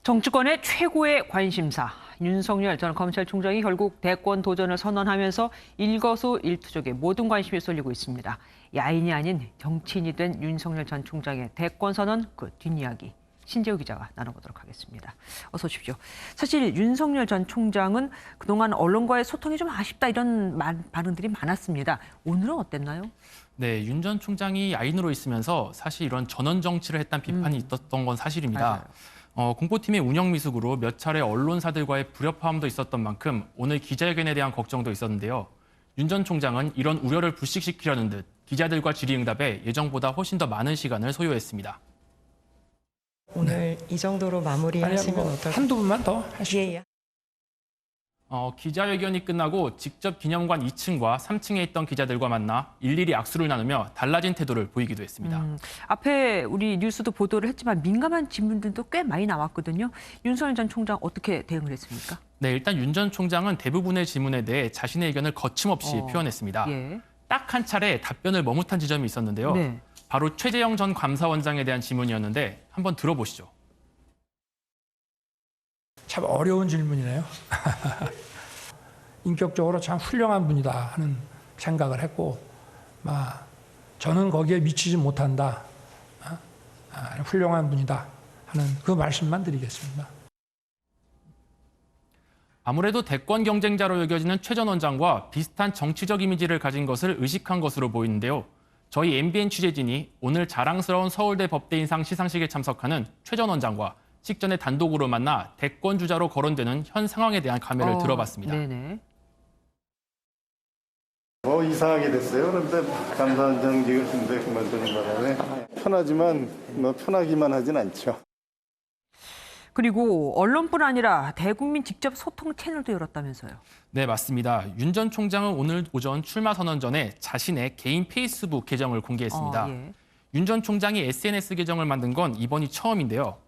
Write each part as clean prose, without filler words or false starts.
정치권의 최고의 관심사 윤석열 전 검찰총장이 결국 대권 도전을 선언하면서 일거수일투족에 모든 관심이 쏠리고 있습니다. 야인이 아닌 정치인이 된 윤석열 전 총장의 대권 선언 그 뒷이야기 신재우 기자가 나눠보도록 하겠습니다. 어서 오십시오. 사실 윤석열 전 총장은 그동안 언론과의 소통이 좀 아쉽다 이런 발언들이 많았습니다. 오늘은 어땠나요? 네, 윤 전 총장이 야인으로 있으면서 사실 이런 전원 정치를 했다는 비판이 있었던 건 사실입니다. 맞아요. 공보팀의 운영 미숙으로 몇 차례 언론사들과의 불협화음도 있었던 만큼 오늘 기자회견에 대한 걱정도 있었는데요. 윤 전 총장은 이런 우려를 불식시키려는 듯 기자들과 질의응답에 예정보다 훨씬 더 많은 시간을 소요했습니다. 오늘 이 정도로 마무리하시면 어떨까요? 한두 분만 더 하시죠. 예. 기자회견이 끝나고 직접 기념관 2층과 3층에 있던 기자들과 만나 일일이 악수를 나누며 달라진 태도를 보이기도 했습니다. 앞에 우리 뉴스도 보도를 했지만 민감한 질문들도 꽤 많이 나왔거든요. 윤석열 전 총장 어떻게 대응을 했습니까? 네, 일단 윤 전 총장은 대부분의 질문에 대해 자신의 의견을 거침없이 표현했습니다. 예. 딱 한 차례 답변을 머뭇한 지점이 있었는데요. 네. 바로 최재형 전 감사원장에 대한 질문이었는데 한번 들어보시죠. 참 어려운 질문이네요. 인격적으로 참 훌륭한 분이다 하는 생각을 했고, 저는 거기에 미치지 못한다. 훌륭한 분이다 하는 그 말씀만 드리겠습니다. 아무래도 대권 경쟁자로 여겨지는 최 전 원장과 비슷한 정치적 이미지를 가진 것을 의식한 것으로 보이는데요. 저희 MBN 취재진이 오늘 자랑스러운 서울대 법대인상 시상식에 참석하는 최 전 원장과 직전에 단독으로 만나 대권 주자로 거론되는 현 상황에 대한 감회를 들어봤습니다. 네네. 이상하게 됐어요. 그런데 감사원장직을 근데 그만두는 바람에 편하지만 편하기만 하진 않죠. 그리고 언론뿐 아니라 대국민 직접 소통 채널도 열었다면서요. 네, 맞습니다. 윤 전 총장은 오늘 오전 출마 선언 전에 자신의 개인 페이스북 계정을 공개했습니다. 예. 윤 전 총장이 SNS 계정을 만든 건 이번이 처음인데요.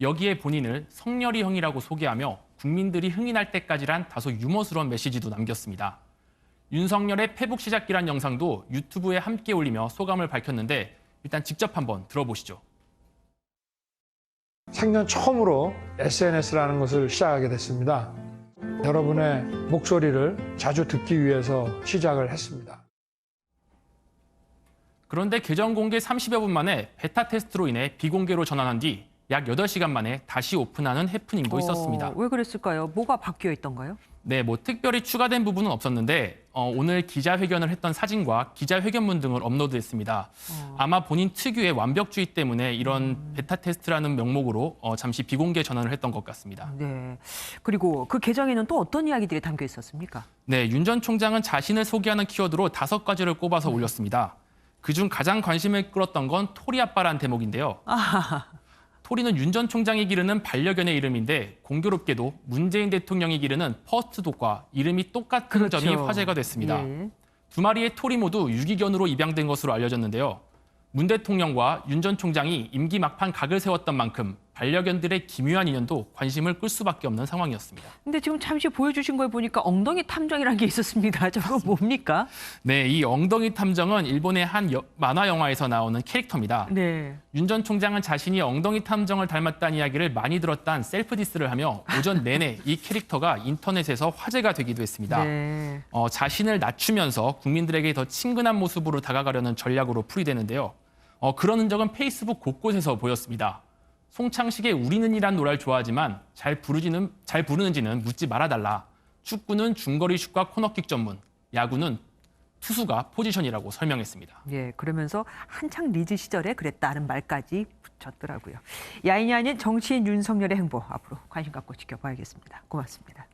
여기에 본인을 성렬이 형이라고 소개하며 국민들이 흥이 날 때까지란 다소 유머스러운 메시지도 남겼습니다. 윤석열의 페북 시작기란 영상도 유튜브에 함께 올리며 소감을 밝혔는데 일단 직접 한번 들어보시죠. 생전 처음으로 SNS라는 것을 시작하게 됐습니다. 여러분의 목소리를 자주 듣기 위해서 시작을 했습니다. 그런데 계정 공개 30여 분 만에 베타 테스트로 인해 비공개로 전환한 뒤 약 8시간 만에 다시 오픈하는 해프닝도 있었습니다. 왜 그랬을까요? 뭐가 바뀌어 있던가요? 네, 특별히 추가된 부분은 없었는데 오늘 기자회견을 했던 사진과 기자회견문 등을 업로드했습니다. 아마 본인 특유의 완벽주의 때문에 이런 베타 테스트라는 명목으로 잠시 비공개 전환을 했던 것 같습니다. 네. 그리고 그 계정에는 또 어떤 이야기들이 담겨 있었습니까? 네, 윤 전 총장은 자신을 소개하는 키워드로 5가지를 꼽아서 올렸습니다. 그중 가장 관심을 끌었던 건 토리 아빠라는 대목인데요. 토리는 윤 전 총장이 기르는 반려견의 이름인데 공교롭게도 문재인 대통령이 기르는 퍼스트독과 이름이 똑같은 그렇죠. 점이 화제가 됐습니다. 예. 두 마리의 토리 모두 유기견으로 입양된 것으로 알려졌는데요. 문 대통령과 윤 전 총장이 임기 막판 각을 세웠던 만큼 반려견들의 기묘한 인연도 관심을 끌 수밖에 없는 상황이었습니다. 근데 지금 잠시 보여주신 걸 보니까 엉덩이 탐정이라는 게 있었습니다. 저거 뭡니까? 네, 이 엉덩이 탐정은 일본의 한 만화 영화에서 나오는 캐릭터입니다. 네. 윤 전 총장은 자신이 엉덩이 탐정을 닮았다는 이야기를 많이 들었다는 셀프 디스를 하며 오전 내내 이 캐릭터가 인터넷에서 화제가 되기도 했습니다. 네. 자신을 낮추면서 국민들에게 더 친근한 모습으로 다가가려는 전략으로 풀이되는데요. 그런 흔적은 페이스북 곳곳에서 보였습니다. 송창식의 우리는이란 노래를 좋아하지만 잘 부르는지는 묻지 말아달라. 축구는 중거리 슛과 코너킥 전문, 야구는 투수가 포지션이라고 설명했습니다. 예, 그러면서 한창 리즈 시절에 그랬다는 말까지 붙였더라고요. 야인이 아닌 정치인 윤석열의 행보 앞으로 관심 갖고 지켜봐야겠습니다. 고맙습니다.